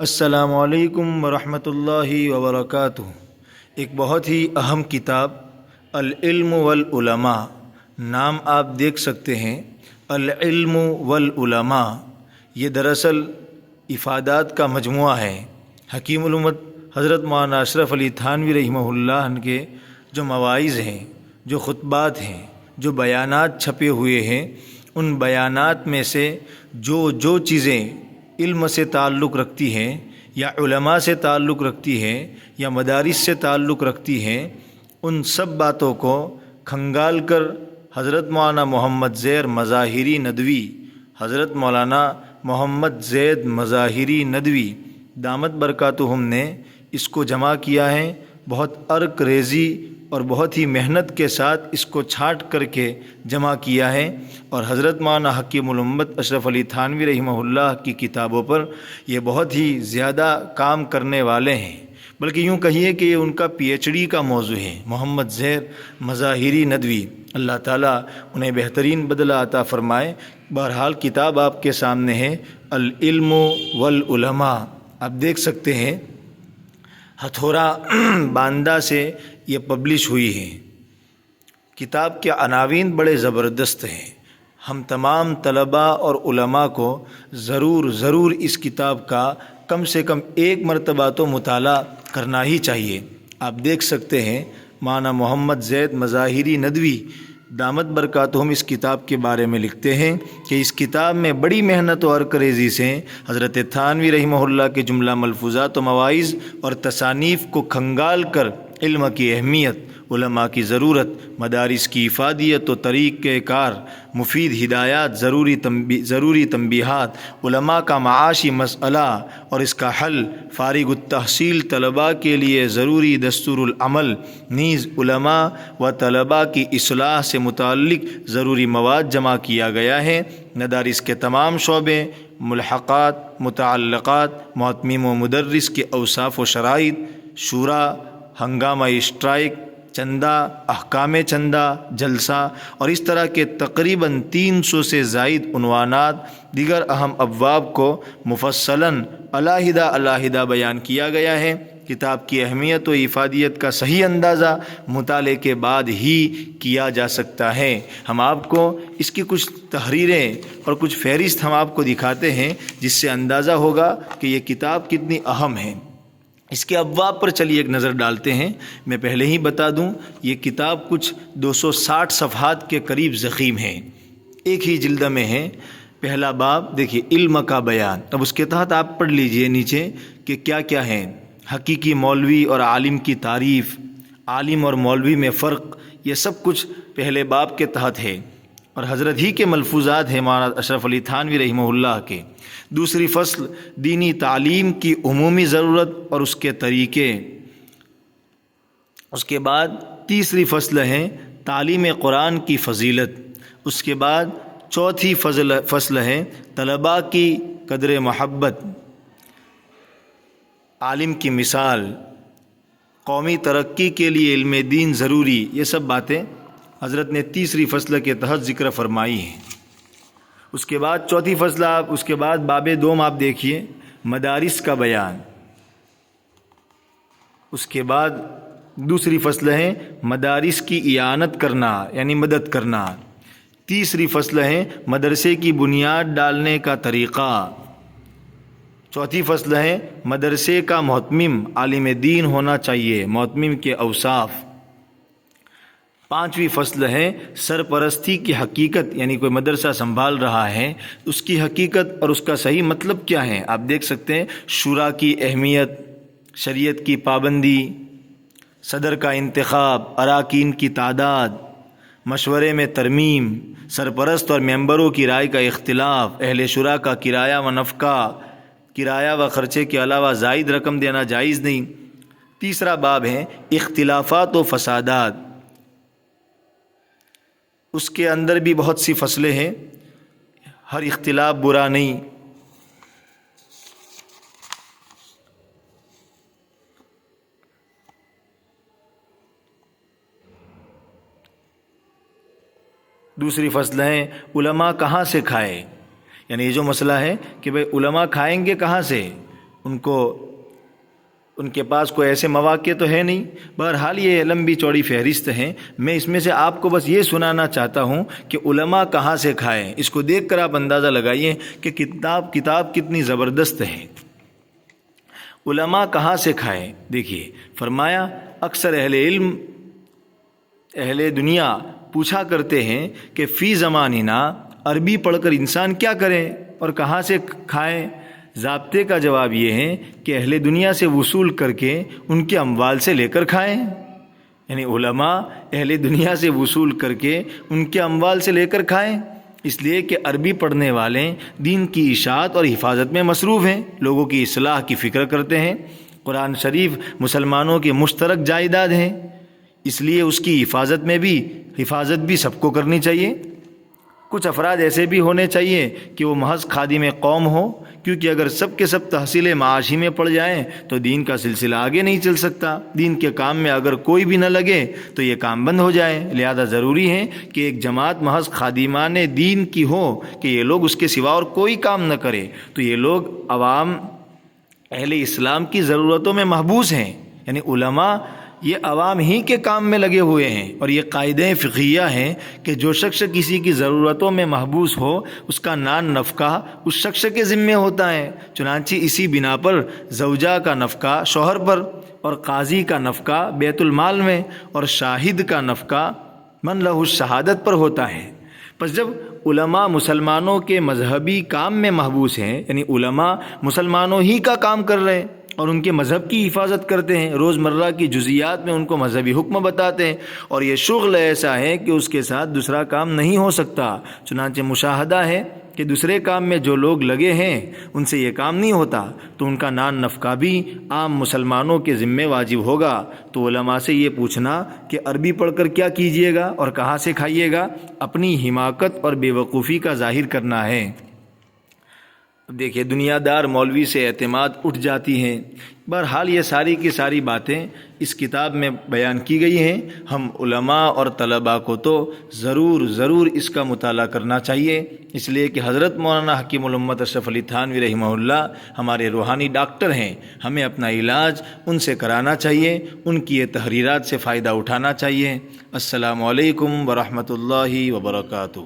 السلام علیکم ورحمۃ اللہ وبرکاتہ۔ ایک بہت ہی اہم کتاب العلم والعلماء، نام آپ دیکھ سکتے ہیں العلم والعلماء۔ یہ دراصل افادات کا مجموعہ ہے۔ حکیم الامت حضرت مولانا اشرف علی تھانوی رحمہ اللہ کے جو مواعظ ہیں، جو خطبات ہیں، جو بیانات چھپے ہوئے ہیں، ان بیانات میں سے جو چیزیں علم سے تعلق رکھتی ہیں یا علماء سے تعلق رکھتی ہیں یا مدارس سے تعلق رکھتی ہیں، ان سب باتوں کو کھنگال کر حضرت مولانا محمد زید مظاہری ندوی، حضرت مولانا محمد زید مظاہری ندوی دامت برکاتہم نے اس کو جمع کیا ہے۔ بہت عرق ریزی اور بہت ہی محنت کے ساتھ اس کو چھانٹ کر کے جمع کیا ہے، اور حضرت مولانا حکیم الامت اشرف علی تھانوی رحمہ اللہ کی کتابوں پر یہ بہت ہی زیادہ کام کرنے والے ہیں، بلکہ یوں کہیے کہ یہ ان کا پی ایچ ڈی کا موضوع ہے۔ محمد زید مظاہری ندوی، اللہ تعالیٰ انہیں بہترین بدلہ عطا فرمائے۔ بہرحال کتاب آپ کے سامنے ہے العلم والعلماء، آپ دیکھ سکتے ہیں ہتھورا باندہ سے یہ پبلش ہوئی ہے۔ کتاب کے عناوین بڑے زبردست ہیں۔ ہم تمام طلباء اور علماء کو ضرور اس کتاب کا کم سے کم ایک مرتبہ تو مطالعہ کرنا ہی چاہیے۔ آپ دیکھ سکتے ہیں مولانا محمد زید مظاہری ندوی دامت برکاتہم اس کتاب کے بارے میں لکھتے ہیں کہ اس کتاب میں بڑی محنت و عرق ریزی سے حضرت تھانوی رحمہ اللہ کے جملہ ملفوظات و مواعظ اور تصانیف کو کھنگال کر علم کی اہمیت، علماء کی ضرورت، مدارس کی افادیت و طریقہ کار، مفید ہدایات، ضروری تنبیہات، علماء کا معاشی مسئلہ اور اس کا حل، فارغ التحصیل طلباء کے لیے ضروری دستور العمل، نیز علماء و طلباء کی اصلاح سے متعلق ضروری مواد جمع کیا گیا ہے۔ مدارس کے تمام شعبے، ملحقات، متعلقات، معتمم و مدرس کے اوصاف و شرائط، شورا، ہنگامہ اسٹرائک، چندہ، احکام چندہ، جلسہ اور اس طرح کے تقریباً 300 سے زائد عنوانات، دیگر اہم ابواب کو مفصلاً علیحدہ بیان کیا گیا ہے۔ کتاب کی اہمیت و افادیت کا صحیح اندازہ مطالعے کے بعد ہی کیا جا سکتا ہے۔ ہم آپ کو اس کی کچھ تحریریں اور کچھ فہرست ہم آپ کو دکھاتے ہیں، جس سے اندازہ ہوگا کہ یہ کتاب کتنی اہم ہے۔ اس کے ابواب پر چلیے ایک نظر ڈالتے ہیں۔ میں پہلے ہی بتا دوں یہ کتاب کچھ 260 صفحات کے قریب ضخیم ہے، ایک ہی جلد میں ہے۔ پہلا باب دیکھیے، علم کا بیان۔ اب اس کے تحت آپ پڑھ لیجئے نیچے کہ کیا کیا ہے۔ حقیقی مولوی اور عالم کی تعریف، عالم اور مولوی میں فرق، یہ سب کچھ پہلے باب کے تحت ہے، اور حضرت ہی کے ملفوظات ہیں مولانا اشرف علی تھانوی رحمہ اللہ کے۔ دوسری فصل دینی تعلیم کی عمومی ضرورت اور اس کے طریقے۔ اس کے بعد تیسری فصل ہے تعلیم قرآن کی فضیلت۔ اس کے بعد چوتھی فصل ہے طلباء کی قدر محبت، عالم کی مثال، قومی ترقی کے لیے علم دین ضروری۔ یہ سب باتیں حضرت نے تیسری فصل کے تحت ذکر فرمائی ہیں۔ اس کے بعد چوتھی فصل اس کے بعد باب دوم آپ دیکھیے، مدارس کا بیان۔ اس کے بعد دوسری فصل ہے مدارس کی اعانت کرنا یعنی مدد کرنا۔ تیسری فصل ہے مدرسے کی بنیاد ڈالنے کا طریقہ۔ چوتھی فصل ہے مدرسے کا محتمم عالم دین ہونا چاہیے، محتمم کے اوصاف۔ پانچویں فصل ہے سرپرستی کی حقیقت، یعنی کوئی مدرسہ سنبھال رہا ہے اس کی حقیقت اور اس کا صحیح مطلب کیا ہے۔ آپ دیکھ سکتے ہیں شورا کی اہمیت، شریعت کی پابندی، صدر کا انتخاب، اراکین کی تعداد، مشورے میں ترمیم، سرپرست اور ممبروں کی رائے کا اختلاف، اہل شورا کا کرایہ و نفقہ، کرایہ و خرچے کے علاوہ زائد رقم دینا جائز نہیں۔ تیسرا باب ہے اختلافات و فسادات۔ اس کے اندر بھی بہت سی فصلیں ہیں، ہر اختلاف برا نہیں۔ دوسری فصل ہے علماء کہاں سے کھائے، یعنی یہ جو مسئلہ ہے کہ بھئی علماء کھائیں گے کہاں سے، ان کے پاس کوئی ایسے مواقع تو ہے نہیں۔ بہرحال یہ لمبی چوڑی فہرست ہیں، میں اس میں سے آپ کو بس یہ سنانا چاہتا ہوں کہ علماء کہاں سے کھائیں۔ اس کو دیکھ کر آپ اندازہ لگائیے کہ کتاب کتنی زبردست ہے۔ علماء کہاں سے کھائیں؟ دیکھیے فرمایا اکثر اہل دنیا پوچھا کرتے ہیں کہ فی زماننا عربی پڑھ کر انسان کیا کرے اور کہاں سے کھائیں؟ ضابطے کا جواب یہ ہے کہ اہل دنیا سے وصول کر کے ان کے اموال سے لے کر کھائیں، یعنی علماء اہل دنیا سے وصول کر کے ان کے اموال سے لے کر کھائیں، اس لیے کہ عربی پڑھنے والے دین کی اشاعت اور حفاظت میں مصروف ہیں، لوگوں کی اصلاح کی فکر کرتے ہیں۔ قرآن شریف مسلمانوں کی مشترک جائیداد ہیں، اس لیے اس کی حفاظت بھی سب کو کرنی چاہیے۔ کچھ افراد ایسے بھی ہونے چاہیے کہ وہ محض خادم قوم ہو، کیونکہ اگر سب کے سب تحصیل معاشی میں پڑ جائیں تو دین کا سلسلہ آگے نہیں چل سکتا۔ دین کے کام میں اگر کوئی بھی نہ لگے تو یہ کام بند ہو جائے، لہذا ضروری ہے کہ ایک جماعت محض خادمان دین کی ہو کہ یہ لوگ اس کے سوا اور کوئی کام نہ کرے، تو یہ لوگ عوام اہل اسلام کی ضرورتوں میں محبوس ہیں، یعنی علماء یہ عوام ہی کے کام میں لگے ہوئے ہیں، اور یہ قاعدے فقہیہ ہیں کہ جو شخص کسی کی ضرورتوں میں محبوس ہو اس کا نان نفقہ اس شخص کے ذمے ہوتا ہے۔ چنانچہ اسی بنا پر زوجہ کا نفقہ شوہر پر، اور قاضی کا نفقہ بیت المال میں، اور شاہد کا نفقہ من لہ الشہادت پر ہوتا ہے۔ پس جب علماء مسلمانوں کے مذہبی کام میں محبوس ہیں، یعنی علماء مسلمانوں ہی کا کام کر رہے ہیں اور ان کے مذہب کی حفاظت کرتے ہیں، روزمرہ کی جزیات میں ان کو مذہبی حکم بتاتے ہیں، اور یہ شغل ایسا ہے کہ اس کے ساتھ دوسرا کام نہیں ہو سکتا۔ چنانچہ مشاہدہ ہے کہ دوسرے کام میں جو لوگ لگے ہیں ان سے یہ کام نہیں ہوتا، تو ان کا نان نفقہ بھی عام مسلمانوں کے ذمے واجب ہوگا۔ تو علماء سے یہ پوچھنا کہ عربی پڑھ کر کیا کیجیے گا اور کہاں سے کھائیے گا، اپنی حماقت اور بے وقوفی کا ظاہر کرنا ہے۔ اب دیکھیے دنیا دار مولوی سے اعتماد اٹھ جاتی ہیں۔ بہرحال یہ ساری کی ساری باتیں اس کتاب میں بیان کی گئی ہیں۔ ہم علماء اور طلباء کو تو ضرور اس کا مطالعہ کرنا چاہیے، اس لیے کہ حضرت مولانا حکیم الامت اشرف علی تھانوی رحمہ اللہ ہمارے روحانی ڈاکٹر ہیں، ہمیں اپنا علاج ان سے کرانا چاہیے، ان کی یہ تحریرات سے فائدہ اٹھانا چاہیے۔ السلام علیکم ورحمۃ اللہ وبرکاتہ۔